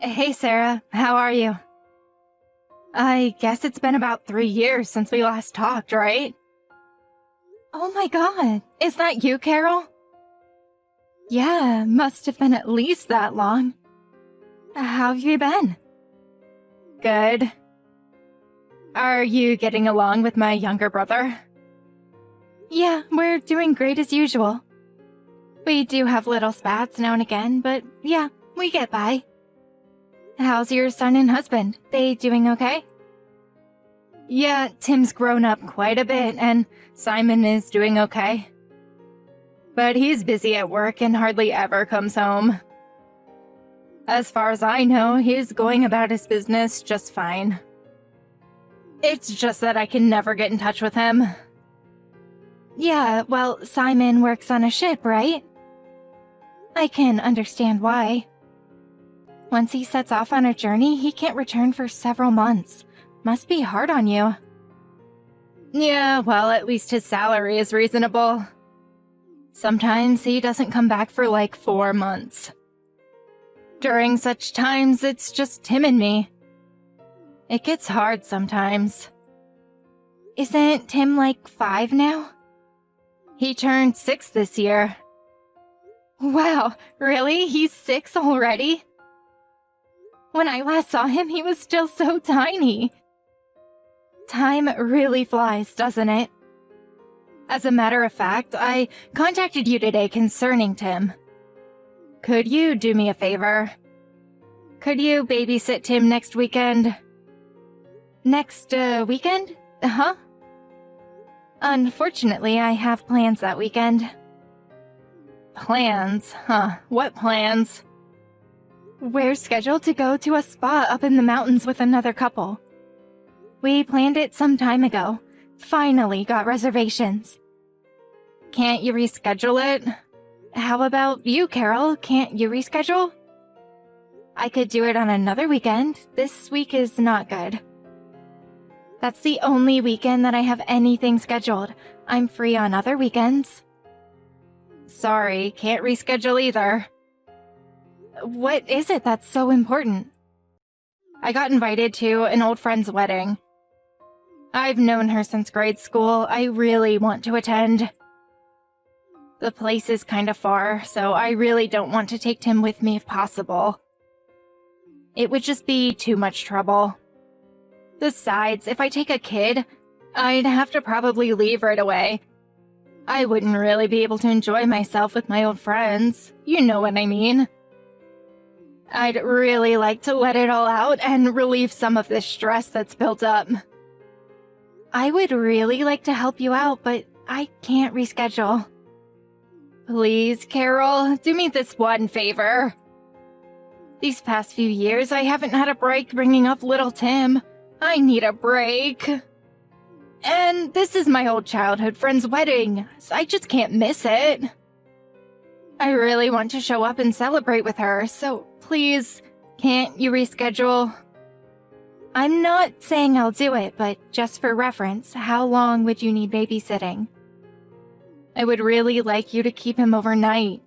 Hey Sarah, how are you? I guess it's been about 3 years since we last talked, right? Oh my god, is that you, Carol? Yeah, must have been at least that long. How have you been? Good. Are you getting along with my younger brother? Yeah, we're doing great as usual. We do have little spats now and again, but yeah, we get by. How's your son and husband? They doing okay? Yeah, Tim's grown up quite a bit, and Simon is doing okay. But he's busy at work and hardly ever comes home. As far as I know, he's going about his business just fine. It's just that I can never get in touch with him. Yeah, well, Simon works on a ship, right? I can understand why. Once he sets off on a journey, he can't return for several months. Must be hard on you. Yeah, well, at least his salary is reasonable. Sometimes he doesn't come back for like 4 months. During such times, it's just him and me. It gets hard sometimes. Isn't Tim like 5 now? He turned 6 this year. Wow, really? He's 6 already? When I last saw him, he was still so tiny. Time really flies, doesn't it? As a matter of fact, I contacted you today concerning Tim. Could you do me a favor? Could you babysit Tim next weekend? Next, weekend? Huh? Unfortunately, I have plans that weekend. Plans? Huh, what plans? We're scheduled to go to a spa up in the mountains with another couple. We planned it some time ago. Finally got reservations. Can't you reschedule it? How about you, Carol? Can't you reschedule? I could do it on another weekend. This week is not good. That's the only weekend that I have anything scheduled. I'm free on other weekends. Sorry, can't reschedule either. What is it that's so important? I got invited to an old friend's wedding. I've known her since grade school. I really want to attend. The place is kind of far, so I really don't want to take Tim with me if possible. It would just be too much trouble. Besides, if I take a kid, I'd have to probably leave right away. I wouldn't really be able to enjoy myself with my old friends. You know what I mean. I'd really like to let it all out and relieve some of this stress that's built up. I would really like to help you out, but I can't reschedule. Please, Carol, do me this one favor. These past few years, I haven't had a break bringing up little Tim. I need a break. And this is my old childhood friend's wedding, so I just can't miss it. I really want to show up and celebrate with her, so please, can't you reschedule? I'm not saying I'll do it, but just for reference, how long would you need babysitting? I would really like you to keep him overnight.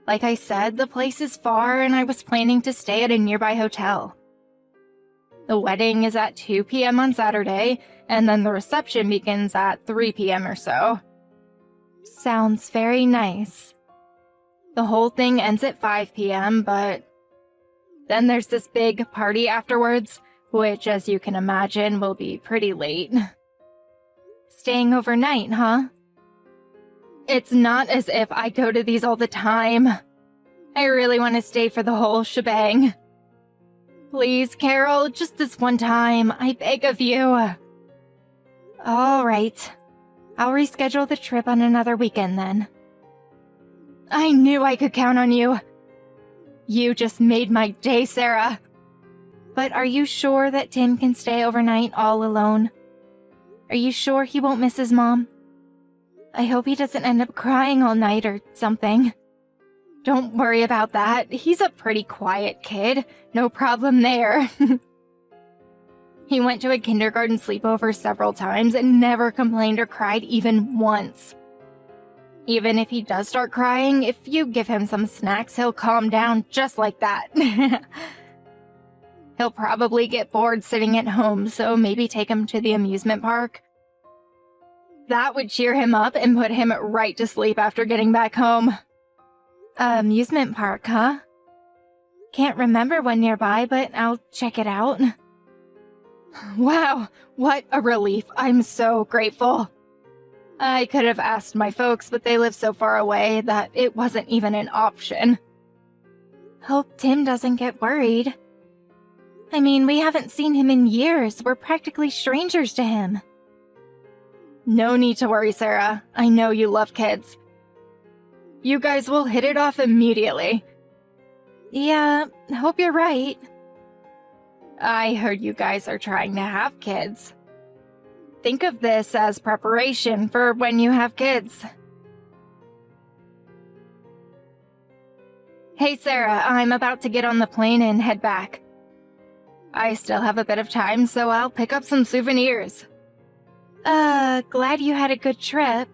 Like I said, the place is far and I was planning to stay at a nearby hotel. The wedding is at 2 p.m. on Saturday, and then the reception begins at 3 p.m. or so. Sounds very nice. The whole thing ends at 5 p.m., but then there's this big party afterwards, which, as you can imagine, will be pretty late. Staying overnight, huh? It's not as if I go to these all the time. I really want to stay for the whole shebang. Please, Carol, just this one time, I beg of you. All right. I'll reschedule the trip on another weekend then. I knew I could count on you. You just made my day, Sarah. But are you sure that Tim can stay overnight all alone? Are you sure he won't miss his mom? I hope he doesn't end up crying all night or something. Don't worry about that. He's a pretty quiet kid. No problem there. He went to a kindergarten sleepover several times and never complained or cried even once. Even if he does start crying, if you give him some snacks, he'll calm down just like that. He'll probably get bored sitting at home, so maybe take him to the amusement park. That would cheer him up and put him right to sleep after getting back home. Amusement park, huh? Can't remember one nearby, but I'll check it out. Wow, what a relief. I'm so grateful. I could have asked my folks, but they live so far away that it wasn't even an option. Hope Tim doesn't get worried. I mean, we haven't seen him in years. We're practically strangers to him. No need to worry, Sarah. I know you love kids. You guys will hit it off immediately. Yeah, hope you're right. I heard you guys are trying to have kids. Think of this as preparation for when you have kids. Hey, Sarah, I'm about to get on the plane and head back. I still have a bit of time, so I'll pick up some souvenirs. Glad you had a good trip.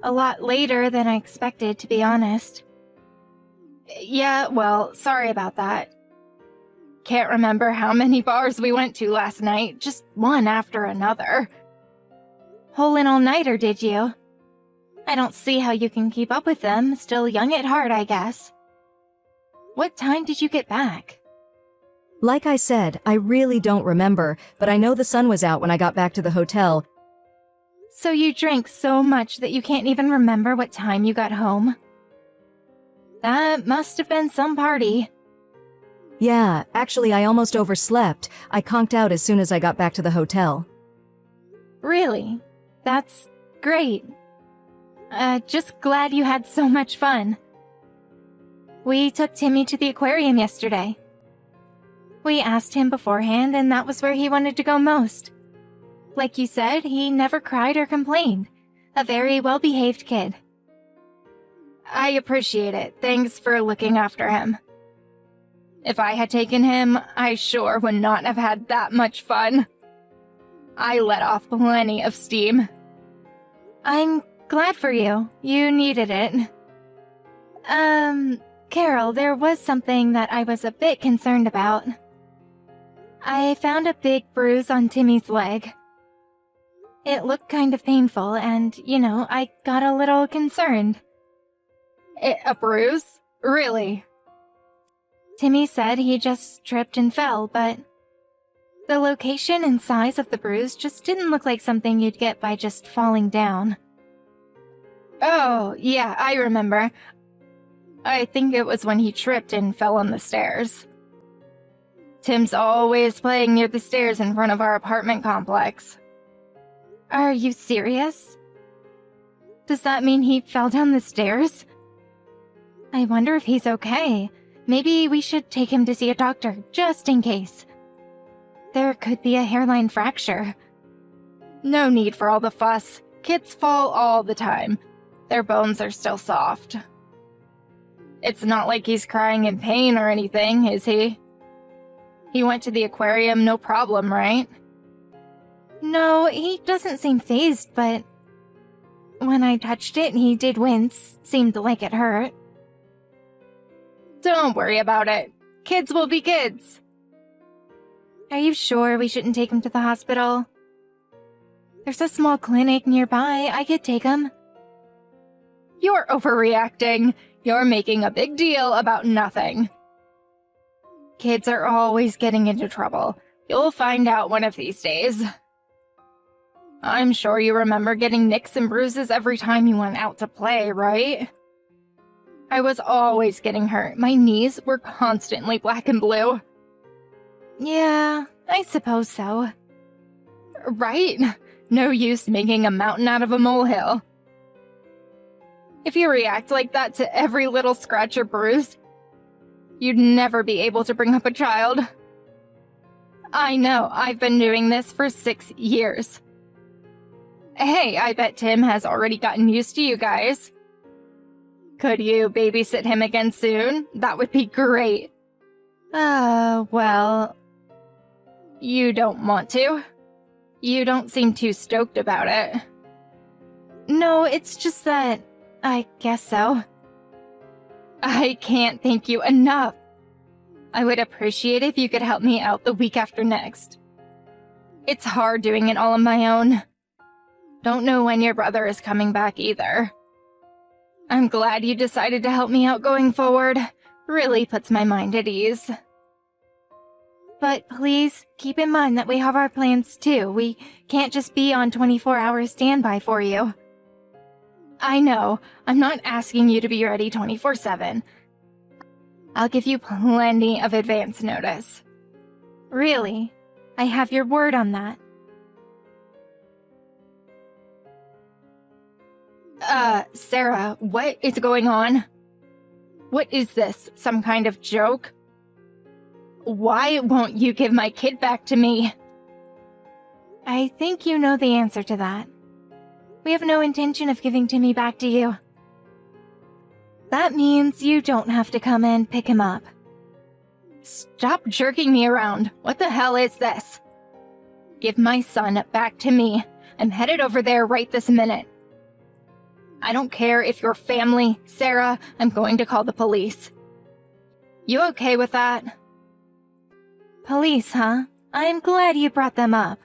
A lot later than I expected, to be honest. Yeah, well, sorry about that. Can't remember how many bars we went to last night, just one after another. Whole and all-nighter, did you? I don't see how you can keep up with them, still young at heart, I guess. What time did you get back? Like I said, I really don't remember, but I know the sun was out when I got back to the hotel. So you drank so much that you can't even remember what time you got home? That must have been some party. Yeah, actually I almost overslept. I conked out as soon as I got back to the hotel. Really? That's great. Just glad you had so much fun. We took Timmy to the aquarium yesterday. We asked him beforehand, and that was where he wanted to go most. Like you said, he never cried or complained. A very well-behaved kid. I appreciate it. Thanks for looking after him. If I had taken him, I sure would not have had that much fun. I let off plenty of steam. I'm glad for you. You needed it. Carol, there was something that I was a bit concerned about. I found a big bruise on Timmy's leg. It looked kind of painful, and, I got a little concerned. A bruise? Really? Timmy said he just tripped and fell, but the location and size of the bruise just didn't look like something you'd get by just falling down. Oh, yeah, I remember. I think it was when he tripped and fell on the stairs. Tim's always playing near the stairs in front of our apartment complex. Are you serious? Does that mean he fell down the stairs? I wonder if he's okay. Maybe we should take him to see a doctor, just in case. There could be a hairline fracture. No need for all the fuss. Kids fall all the time. Their bones are still soft. It's not like he's crying in pain or anything, is he? He went to the aquarium, no problem, right? No, he doesn't seem fazed, but when I touched it, he did wince. Seemed like it hurt. Don't worry about it. Kids will be kids. Are you sure we shouldn't take him to the hospital? There's a small clinic nearby. I could take him. You're overreacting. You're making a big deal about nothing. Kids are always getting into trouble. You'll find out one of these days. I'm sure you remember getting nicks and bruises every time you went out to play, right? I was always getting hurt. My knees were constantly black and blue. Yeah, I suppose so. Right? No use making a mountain out of a molehill. If you react like that to every little scratch or bruise, you'd never be able to bring up a child. I know, I've been doing this for 6 years. Hey, I bet Tim has already gotten used to you guys. Could you babysit him again soon? That would be great. Well... You don't want to? You don't seem too stoked about it. No, it's just that... I guess so. I can't thank you enough. I would appreciate if you could help me out the week after next. It's hard doing it all on my own. Don't know when your brother is coming back either. I'm glad you decided to help me out going forward. Really puts my mind at ease. But please keep in mind that we have our plans too. We can't just be on 24-hour standby for you. I know, I'm not asking you to be ready 24/7. I'll give you plenty of advance notice. Really, I have your word on that. Sarah, what is going on? What is this, some kind of joke? Why won't you give my kid back to me? I think you know the answer to that. We have no intention of giving Timmy back to you. That means you don't have to come and pick him up. Stop jerking me around. What the hell is this? Give my son back to me. I'm headed over there right this minute. I don't care if you're family, Sarah. I'm going to call the police. You okay with that? Police, huh? I'm glad you brought them up.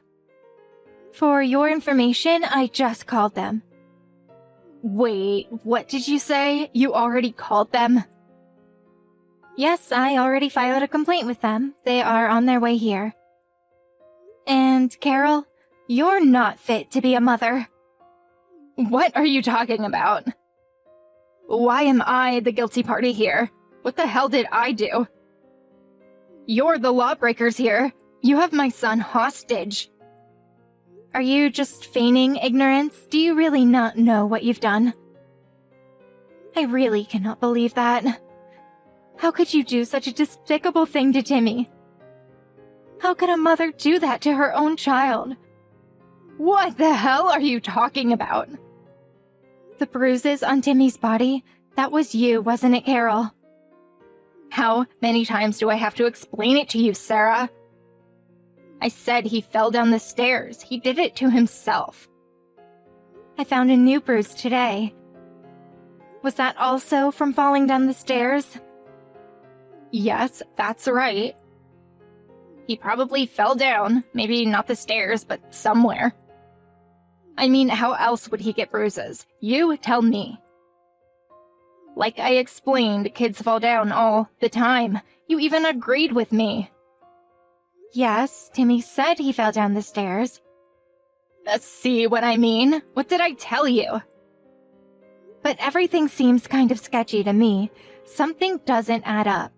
For your information, I just called them. Wait, what did you say? You already called them? Yes, I already filed a complaint with them. They are on their way here. And, Carol, you're not fit to be a mother. What are you talking about? Why am I the guilty party here? What the hell did I do? You're the lawbreakers here. You have my son hostage. Are you just feigning ignorance? Do you really not know what you've done? I really cannot believe that. How could you do such a despicable thing to Timmy? How could a mother do that to her own child? What the hell are you talking about? The bruises on Timmy's body, that was you, wasn't it, Carol? How many times do I have to explain it to you, Sarah? I said he fell down the stairs. He did it to himself. I found a new bruise today. Was that also from falling down the stairs? Yes, that's right. He probably fell down. Maybe not the stairs, but somewhere. I mean, how else would he get bruises? You tell me. Like I explained, kids fall down all the time. You even agreed with me. Yes, Timmy said he fell down the stairs. See what I mean? What did I tell you? But everything seems kind of sketchy to me. Something doesn't add up.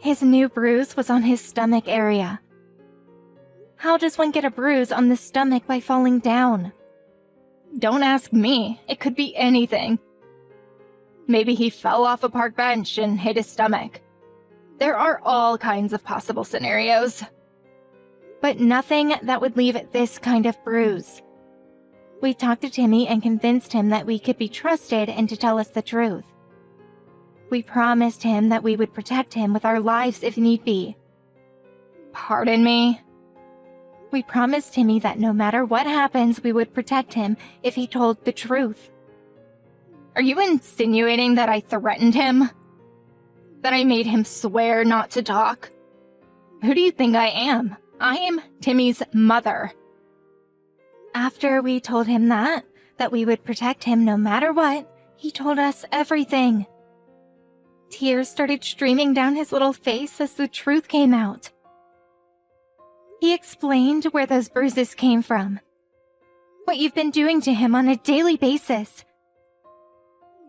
His new bruise was on his stomach area. How does one get a bruise on the stomach by falling down? Don't ask me. It could be anything. Maybe he fell off a park bench and hit his stomach. There are all kinds of possible scenarios. But nothing that would leave this kind of bruise. We talked to Timmy and convinced him that we could be trusted and to tell us the truth. We promised him that we would protect him with our lives if need be. Pardon me? We promised Timmy that no matter what happens, we would protect him if he told the truth. Are you insinuating that I threatened him? That I made him swear not to talk? Who do you think I am? I am Timmy's mother. After we told him that we would protect him no matter what, he told us everything. Tears started streaming down his little face as the truth came out. He explained where those bruises came from. What you've been doing to him on a daily basis.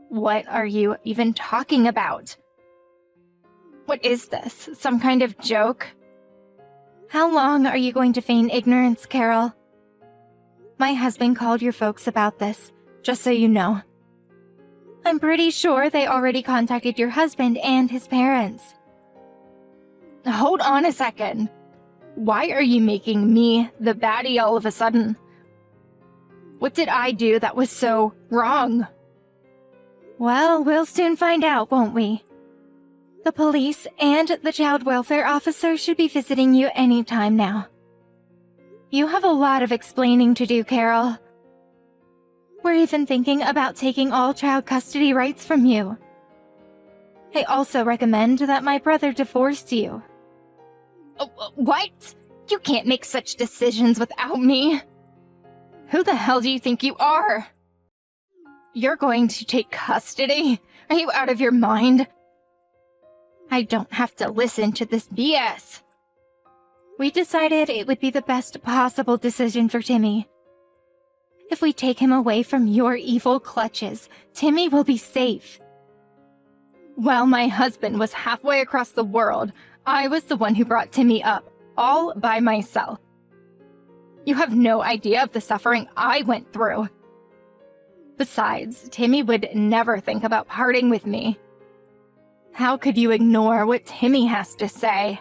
What are you even talking about? What is this? Some kind of joke? How long are you going to feign ignorance, Carol? My husband called your folks about this, just so you know. I'm pretty sure they already contacted your husband and his parents. Hold on a second. Why are you making me the baddie all of a sudden? What did I do that was so wrong? Well, we'll soon find out, won't we? The police and the child welfare officer should be visiting you any time now. You have a lot of explaining to do, Carol. We're even thinking about taking all child custody rights from you. I also recommend that my brother divorce you. What? You can't make such decisions without me. Who the hell do you think you are? You're going to take custody? Are you out of your mind? I don't have to listen to this BS. We decided it would be the best possible decision for Timmy. If we take him away from your evil clutches, Timmy will be safe. While my husband was halfway across the world, I was the one who brought Timmy up, all by myself. You have no idea of the suffering I went through. Besides, Timmy would never think about parting with me. How could you ignore what Timmy has to say?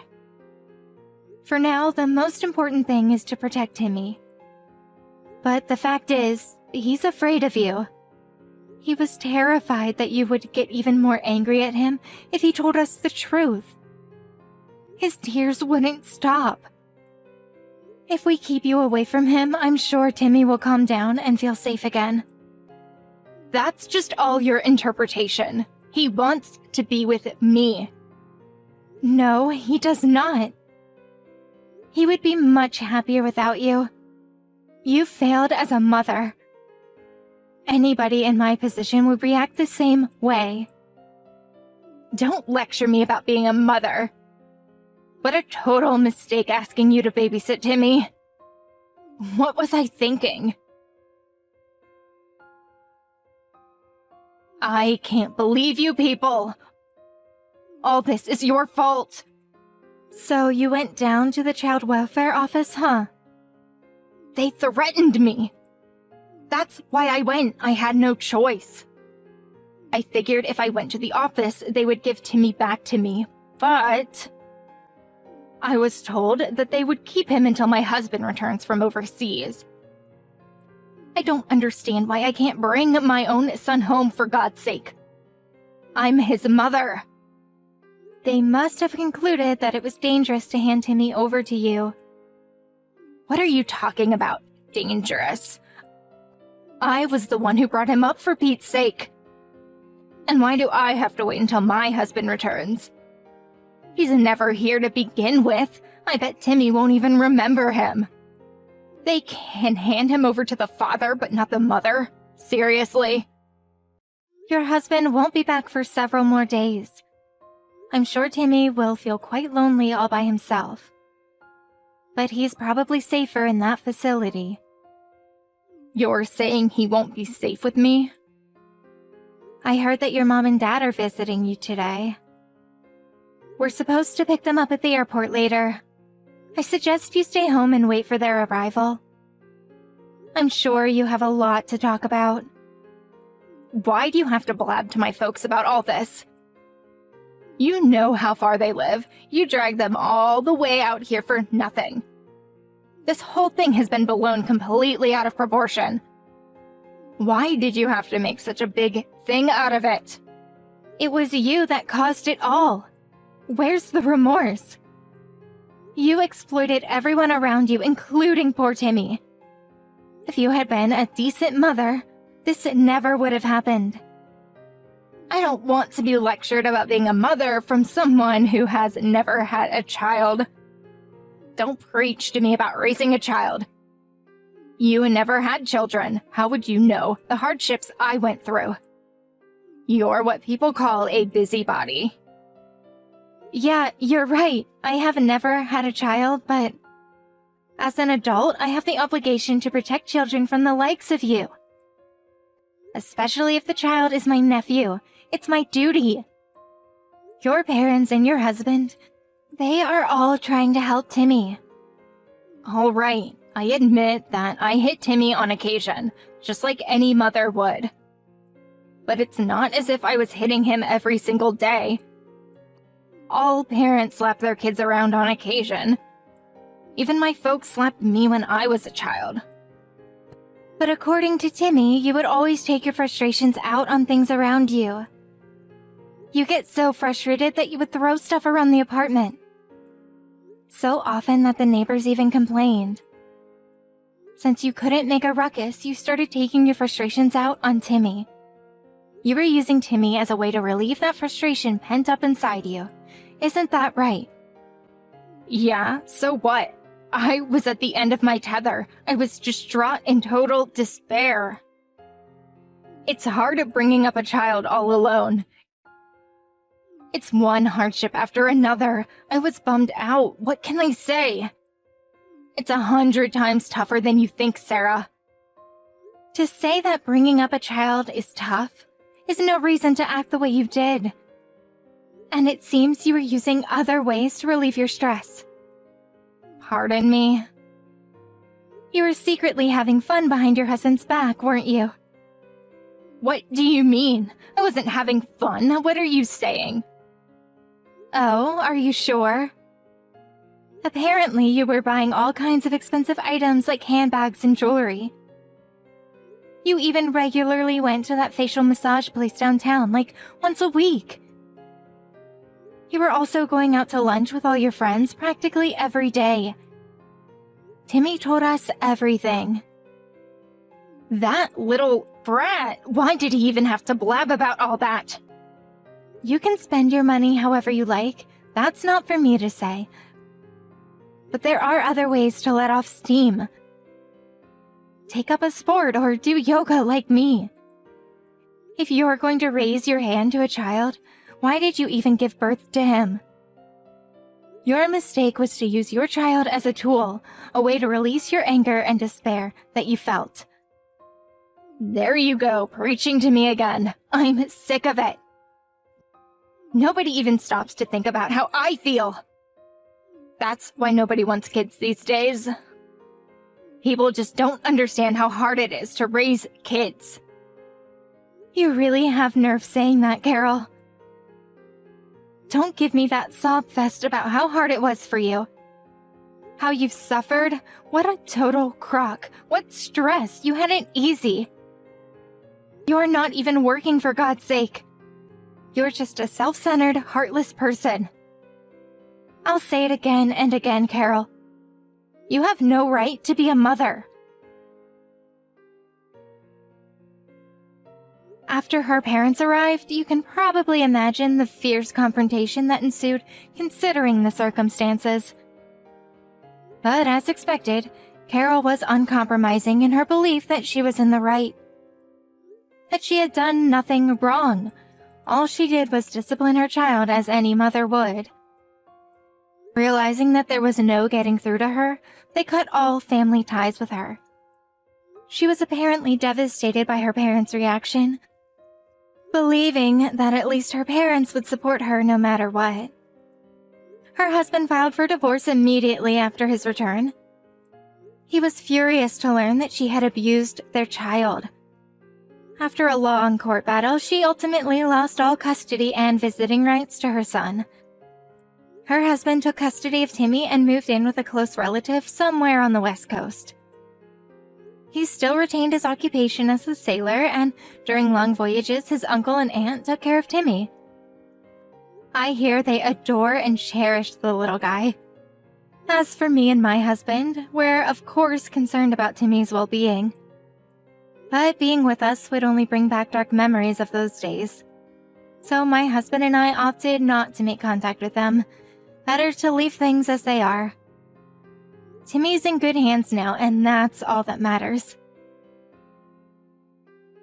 For now, the most important thing is to protect Timmy. But the fact is, he's afraid of you. He was terrified that you would get even more angry at him if he told us the truth. His tears wouldn't stop. If we keep you away from him, I'm sure Timmy will calm down and feel safe again. That's just all your interpretation. He wants to be with me. No, he does not. He would be much happier without you. You failed as a mother. Anybody in my position would react the same way. Don't lecture me about being a mother. What a total mistake asking you to babysit Timmy. What was I thinking? I can't believe you people. All this is your fault. So you went down to the child welfare office, huh? They threatened me. That's why I went. I had no choice. I figured if I went to the office, they would give Timmy back to me, but I was told that they would keep him until my husband returns from overseas. I don't understand why I can't bring my own son home, for God's sake. I'm his mother. They must have concluded that it was dangerous to hand Timmy over to you. What are you talking about, dangerous? I was the one who brought him up, for Pete's sake. And why do I have to wait until my husband returns? He's never here to begin with. I bet Timmy won't even remember him. They can hand him over to the father, but not the mother? Seriously? Your husband won't be back for several more days. I'm sure Timmy will feel quite lonely all by himself. But he's probably safer in that facility. You're saying he won't be safe with me? I heard that your mom and dad are visiting you today. We're supposed to pick them up at the airport later. I suggest you stay home and wait for their arrival. I'm sure you have a lot to talk about. Why do you have to blab to my folks about all this? You know how far they live. You dragged them all the way out here for nothing. This whole thing has been blown completely out of proportion. Why did you have to make such a big thing out of it? It was you that caused it all. Where's the remorse? You exploited everyone around you, including poor Timmy. If you had been a decent mother, this never would have happened. I don't want to be lectured about being a mother from someone who has never had a child. Don't preach to me about raising a child. You never had children. How would you know the hardships I went through? You're what people call a busybody. Yeah, you're right. I have never had a child, but as an adult, I have the obligation to protect children from the likes of you. Especially if the child is my nephew. It's my duty. Your parents and your husband, they are all trying to help Timmy. All right, I admit that I hit Timmy on occasion, just like any mother would. But it's not as if I was hitting him every single day. All parents slap their kids around on occasion. Even my folks slapped me when I was a child. But according to Timmy, you would always take your frustrations out on things around you. You get so frustrated that you would throw stuff around the apartment. So often that the neighbors even complained. Since you couldn't make a ruckus, you started taking your frustrations out on Timmy. You were using Timmy as a way to relieve that frustration pent up inside you. Isn't that right? Yeah, so what? I was at the end of my tether. I was distraught in total despair. It's hard bringing up a child all alone. It's one hardship after another. I was bummed out. What can I say? It's 100 times tougher than you think, Sarah. To say that bringing up a child is tough is no reason to act the way you did. And it seems you were using other ways to relieve your stress. Pardon me? You were secretly having fun behind your husband's back, weren't you? What do you mean? I wasn't having fun. What are you saying? Oh, are you sure? Apparently, you were buying all kinds of expensive items like handbags and jewelry. You even regularly went to that facial massage place downtown, like once a week. You were also going out to lunch with all your friends practically every day. Timmy told us everything. That little brat, why did he even have to blab about all that? You can spend your money however you like. That's not for me to say. But there are other ways to let off steam. Take up a sport or do yoga like me. If you're going to raise your hand to a child, why did you even give birth to him? Your mistake was to use your child as a tool, a way to release your anger and despair that you felt. There you go, preaching to me again. I'm sick of it. Nobody even stops to think about how I feel. That's why nobody wants kids these days. People just don't understand how hard it is to raise kids. You really have nerve saying that, Carol. Don't give me that sob fest about how hard it was for you. How you've suffered. What a total crock. What stress. You had it easy. You're not even working, for God's sake. You're just a self-centered, heartless person. I'll say it again and again, Carol. You have no right to be a mother. After her parents arrived, you can probably imagine the fierce confrontation that ensued considering the circumstances. But as expected, Carol was uncompromising in her belief that she was in the right. That she had done nothing wrong. All she did was discipline her child as any mother would. Realizing that there was no getting through to her, they cut all family ties with her. She was apparently devastated by her parents' reaction, believing that at least her parents would support her no matter what. Her husband filed for divorce immediately after his return. He was furious to learn that she had abused their child. After a long court battle, she ultimately lost all custody and visiting rights to her son. Her husband took custody of Timmy and moved in with a close relative somewhere on the West Coast. He still retained his occupation as a sailor, and during long voyages, his uncle and aunt took care of Timmy. I hear they adore and cherish the little guy. As for me and my husband, we're of course concerned about Timmy's well-being. But being with us would only bring back dark memories of those days. So my husband and I opted not to make contact with them. Better to leave things as they are. Timmy's in good hands now, and that's all that matters.